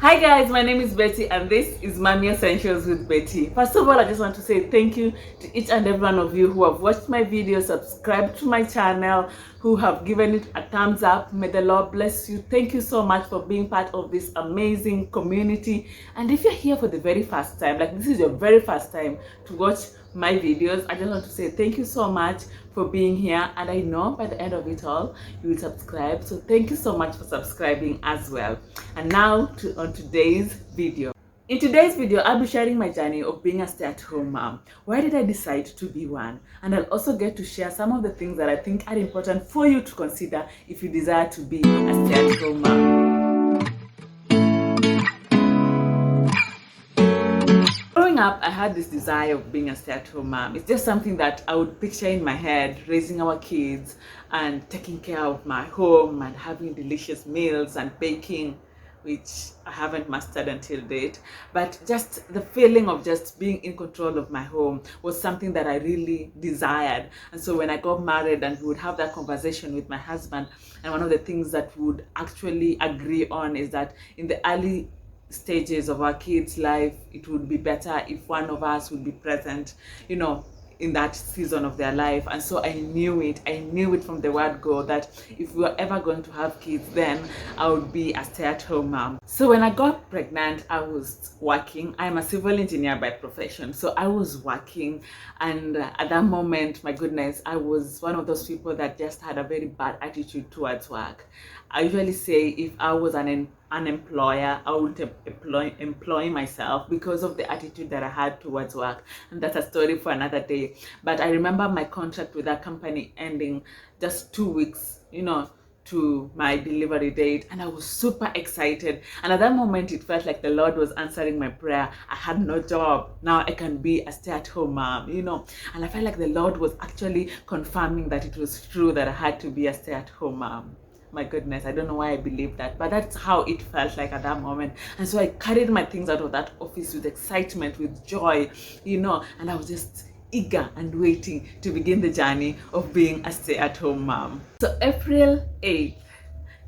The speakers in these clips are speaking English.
Hi guys, my name is Betty and this is Mommy Essentials with Betty. First of all, I just want to say thank you to each and every one of you who have watched my video, subscribed to my channel, who have given it a thumbs up. May the Lord bless you. Thank you so much for being part of this amazing community. And if you're here for the very first time, like this is your very first time to watch my videos, I just want to say thank you so much for being here, and I know by the end of it all you will subscribe, so thank you so much for subscribing as well. And now on today's video. In today's video, I'll be sharing my journey of being a stay-at-home mom. Why did I decide to be one? And I'll also get to share some of the things that I think are important for you to consider if you desire to be a stay-at-home mom. Growing up, I had this desire of being a stay-at-home mom. It's just something that I would picture in my head, raising our kids and taking care of my home and having delicious meals and baking, which I haven't mastered until date. But just the feeling of just being in control of my home was something that I really desired. And so when I got married and we would have that conversation with my husband, and one of the things that we would actually agree on is that in the early stages of our kids' life, it would be better if one of us would be present, in that season of their life. And so I knew it from the word go that if we were ever going to have kids, then I would be a stay-at-home mom. So when I got pregnant, I was working. I'm a civil engineer by profession, so I was working, and at that moment, my goodness, I was one of those people that just had a very bad attitude towards work. I usually say if I was an employer, I would employ myself because of the attitude that I had towards work, and that's a story for another day. But I remember my contract with that company ending just 2 weeks, to my delivery date, and I was super excited. And at that moment, it felt like the Lord was answering my prayer. I had no job. Now I can be a stay-at-home mom, and I felt like the Lord was actually confirming that it was true that I had to be a stay-at-home mom. My goodness, I don't know why I believed that, but that's how it felt like at that moment. And so I carried my things out of that office with excitement, with joy, and I was just eager and waiting to begin the journey of being a stay-at-home mom. So April 8th,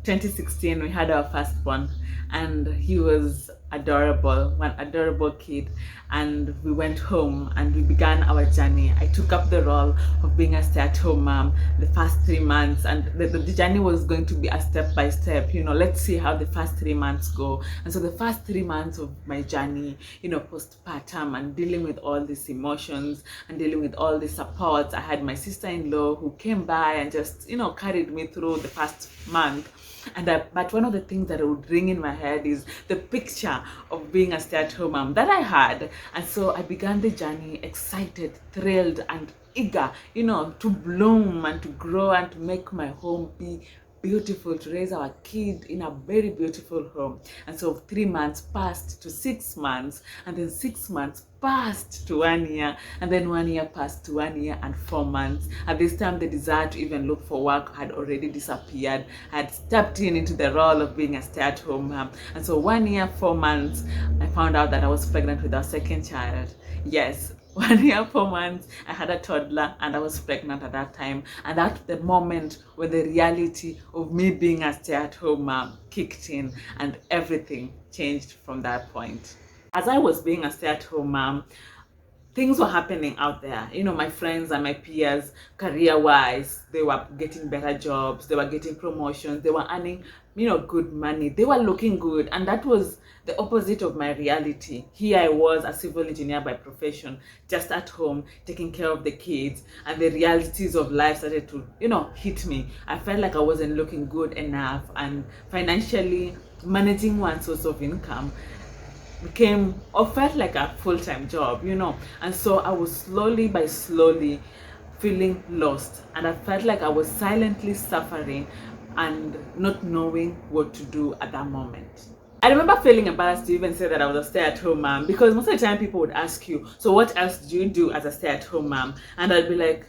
2016, we had our firstborn, and he was adorable, one adorable kid. And we went home and we began our journey. I took up the role of being a stay-at-home mom the first 3 months, and the journey was going to be a step by step. Let's see how the first 3 months go. And so the first 3 months of my journey, postpartum, and dealing with all these emotions and dealing with all the support, I had my sister-in-law who came by and just carried me through the first month. But one of the things that would ring in my head is the picture of being a stay-at-home mom that I had. And so I began the journey excited, thrilled, and eager, to bloom and to grow and to make my home be beautiful, to raise our kid in a very beautiful home. And so 3 months passed to 6 months, and then 6 months passed to 1 year, and then 1 year passed to 1 year and 4 months. At this time, the desire to even look for work had already disappeared. I had stepped into the role of being a stay-at-home mom. And so 1 year, 4 months, I found out that I was pregnant with our second child. Yes, 1 year, 4 months, I had a toddler, and I was pregnant at that time. And that's the moment where the reality of me being a stay-at-home mom kicked in, and everything changed from that point. As I was being a stay-at-home mom, things were happening out there. My friends and my peers, career-wise, they were getting better jobs, they were getting promotions, they were earning, good money, they were looking good. And that was the opposite of my reality. Here I was, a civil engineer by profession, just at home, taking care of the kids, and the realities of life started to, hit me. I felt like I wasn't looking good enough, and financially managing one source of income became or felt like a full-time job, and so I was slowly feeling lost, and I felt like I was silently suffering and not knowing what to do at that moment. I remember feeling embarrassed to even say that I was a stay-at-home mom, because most of the time people would ask you, so what else do you do as a stay-at-home mom? And I'd be like,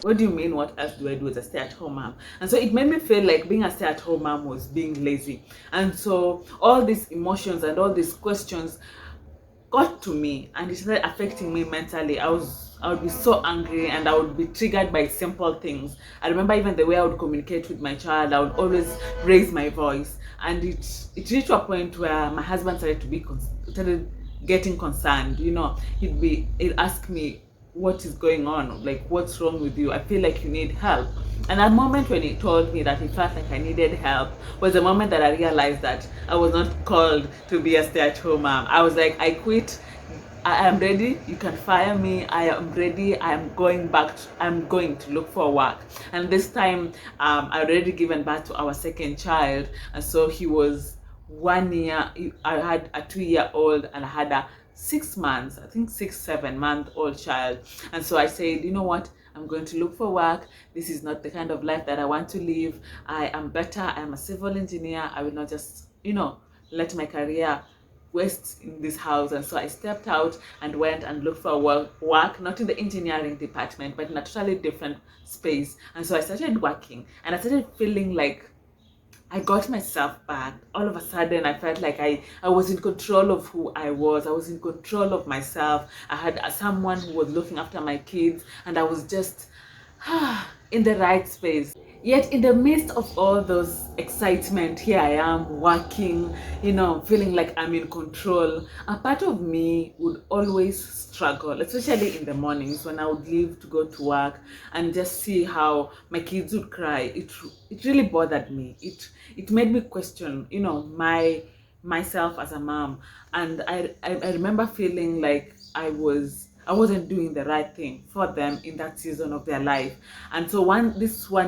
what do you mean, what else do I do as a stay-at-home mom? And so it made me feel like being a stay-at-home mom was being lazy. And so all these emotions and all these questions got to me, and it started affecting me mentally. I was I would be so angry, and I would be triggered by simple things. I remember even the way I would communicate with my child, I would always raise my voice, and it reached to a point where my husband started getting concerned. He'd ask me, what is going on, like what's wrong with you, I feel like you need help. And that moment when he told me that he felt like I needed help was the moment that I realized that I was not called to be a stay-at-home mom. I was like, I quit. I am ready. You can fire me. I am ready. I'm going to look for work. And this time, I already given birth to our second child, and so he was 1 year. I had a 2-year-old, and I had a 6 months, I think 7-month-old child. And so I said, you know what? I'm going to look for work. This is not the kind of life that I want to live. I am better. I am a civil engineer. I will not just, let my career waste in this house. And so I stepped out and went and looked for work, not in the engineering department, but in a totally different space. And so I started working, and I started feeling like I got myself back. All of a sudden, I felt like I was in control of who I was. I was in control of myself. I had someone who was looking after my kids, and I was just in the right space. Yet in the midst of all those excitement, here I am working, feeling like I'm in control. A part of me would always struggle, especially in the mornings when I would leave to go to work and just see how my kids would cry. It really bothered me. It made me question, myself as a mom. And I remember feeling like I wasn't doing the right thing for them in that season of their life. And so one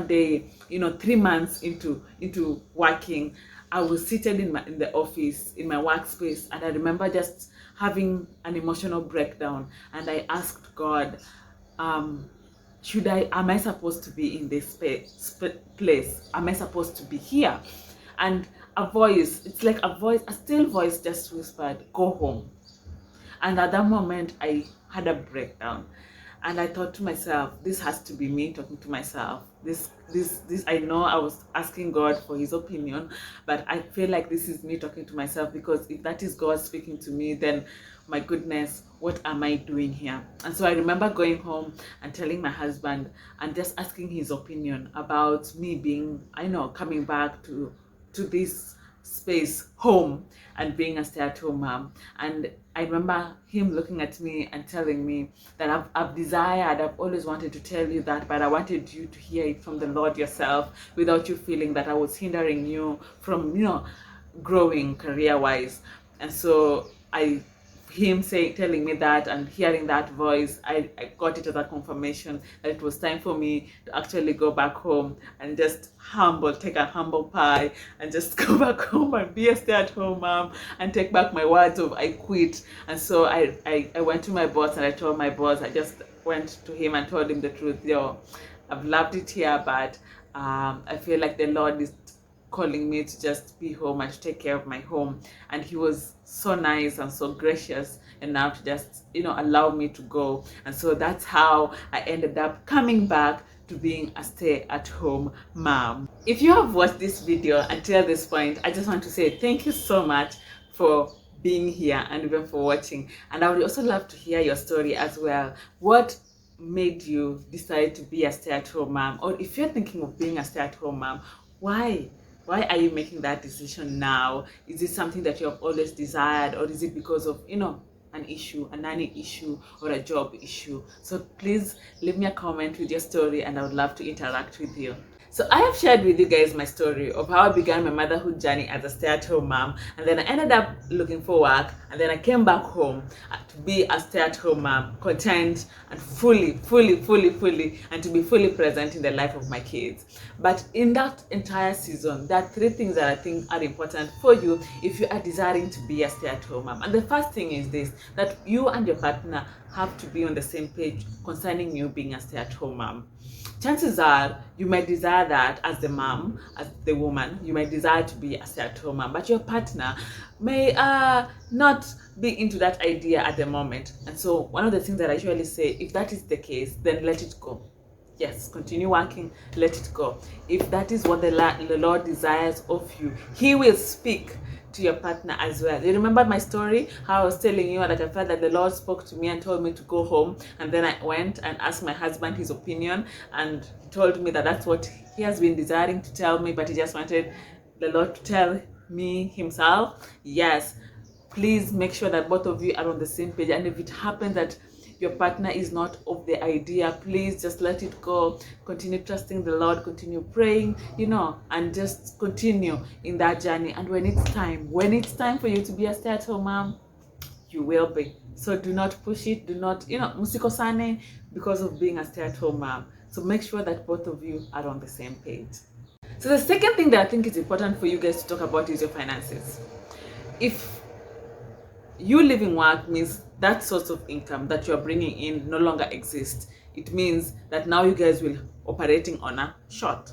day, 3 months into working, I was seated in the office, in my workspace, and I remember just having an emotional breakdown. And I asked God, am I supposed to be in this place? Am I supposed to be here? And it's like a still voice just whispered, go home. And at that moment, I had a breakdown, and I thought to myself, this has to be me talking to myself. This I know I was asking God for his opinion, but I feel like this is me talking to myself, because if that is God speaking to me, then my goodness, what am I doing here? And so I remember going home and telling my husband and just asking his opinion about me coming back to this space, home, and being a stay-at-home mom. And I remember him looking at me and telling me that I've always wanted to tell you that, but I wanted you to hear it from the Lord yourself, without you feeling that I was hindering you from, growing career-wise. And so him telling me that and hearing that voice, I got it as a confirmation that it was time for me to actually go back home and just take a humble pie and just go back home and be a stay-at-home mom and take back my words of I quit. And so I went to my boss, and I told my boss, I just went to him and told him the truth. I've loved it here, but I feel like the Lord is calling me to just be home and to take care of my home. And he was so nice and so gracious enough to just allow me to go. And so that's how I ended up coming back to being a stay-at-home mom. If you have watched this video until this point, I just want to say thank you so much for being here and even for watching. And I would also love to hear your story as well. What made you decide to be a stay-at-home mom? Or if you're thinking of being a stay-at-home mom, why are you making that decision now? Is it something that you have always desired, or is it because of an issue, a nanny issue, or a job issue? So please leave me a comment with your story, and I would love to interact with you. So I have shared with you guys my story of how I began my motherhood journey as a stay-at-home mom, and then I ended up looking for work, and then I came back home to be a stay-at-home mom, content and fully, and to be fully present in the life of my kids. But in that entire season, there are 3 things that I think are important for you if you are desiring to be a stay-at-home mom. And the first thing is this, that you and your partner have to be on the same page concerning you being a stay-at-home mom. Chances are you might desire that as the mom, as the woman, you might desire to be a stay-at-home mom, but your partner may not be into that idea at the moment. And so one of the things that I usually say, if that is the case, then let it go. Yes, continue working, let it go. If that is what the Lord desires of you, he will speak to your partner as well. You remember my story, how I was telling you that I felt that the Lord spoke to me and told me to go home, and then I went and asked my husband his opinion, and he told me that that's what he has been desiring to tell me, but he just wanted the Lord to tell me himself. Yes, please make sure that both of you are on the same page, and if it happens that your partner is not of the idea, please just let it go. Continue trusting the Lord, continue praying, and just continue in that journey. And when it's time for you to be a stay-at-home mom, you will be. So do not push it, do not, musikosane because of being a stay-at-home mom. So make sure that both of you are on the same page. So the second thing that I think is important for you guys to talk about is your finances. If you leaving work means that source of income that you're bringing in no longer exists. It means that now you guys will operating on a short.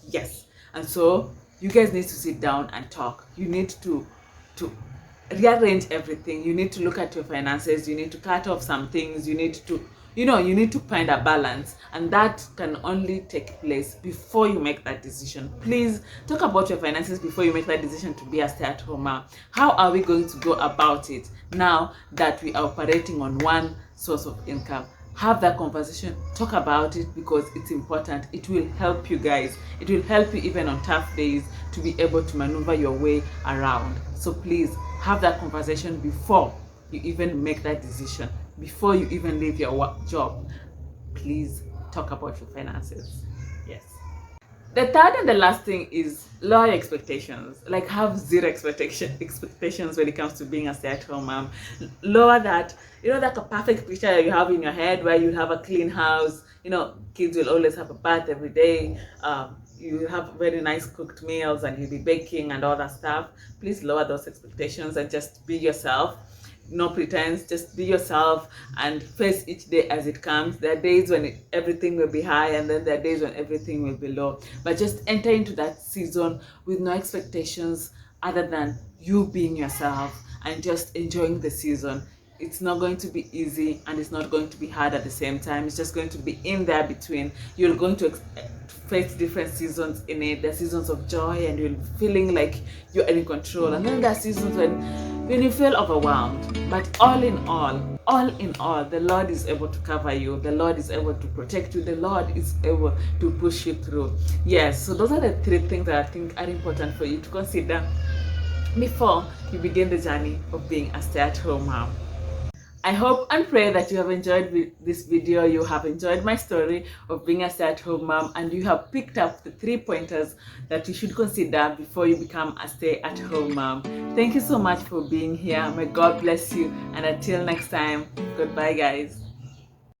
Yes. And so you guys need to sit down and talk. You need to rearrange everything. You need to look at your finances. You need to cut off some things. You need to find a balance, and that can only take place before you make that decision. Please talk about your finances before you make that decision to be a stay-at-home mom. How are we going to go about it now that we are operating on one source of income? Have that conversation, talk about it, because it's important. It will help you guys. It will help you even on tough days to be able to maneuver your way around. So please have that conversation before you even make that decision, before you even leave your job. Please talk about your finances. Yes. The third and the last thing is lower expectations. Like, have zero expectations when it comes to being a stay-at-home mom. Lower that. Like a perfect picture that you have in your head where you have a clean house. Kids will always have a bath every day. You have very nice cooked meals, and you'll be baking and all that stuff. Please lower those expectations and just be yourself. No pretense, just be yourself and face each day as it comes. There are days when everything will be high, and then there are days when everything will be low. But just enter into that season with no expectations other than you being yourself and just enjoying the season. It's not going to be easy, and it's not going to be hard at the same time. It's just going to be in there between. You're going to face different seasons in it. There are seasons of joy and you're feeling like you're in control, and then there are seasons when you feel overwhelmed. But all in all, the Lord is able to cover you. The Lord is able to protect you. The Lord is able to push you through. Yes, so those are the three things that I think are important for you to consider before you begin the journey of being a stay-at-home mom. I hope and pray that you have enjoyed this video. You have enjoyed my story of being a stay-at-home mom, and you have picked up the 3 pointers that you should consider before you become a stay-at-home mom. Thank you so much for being here. May God bless you, and until next time, goodbye guys.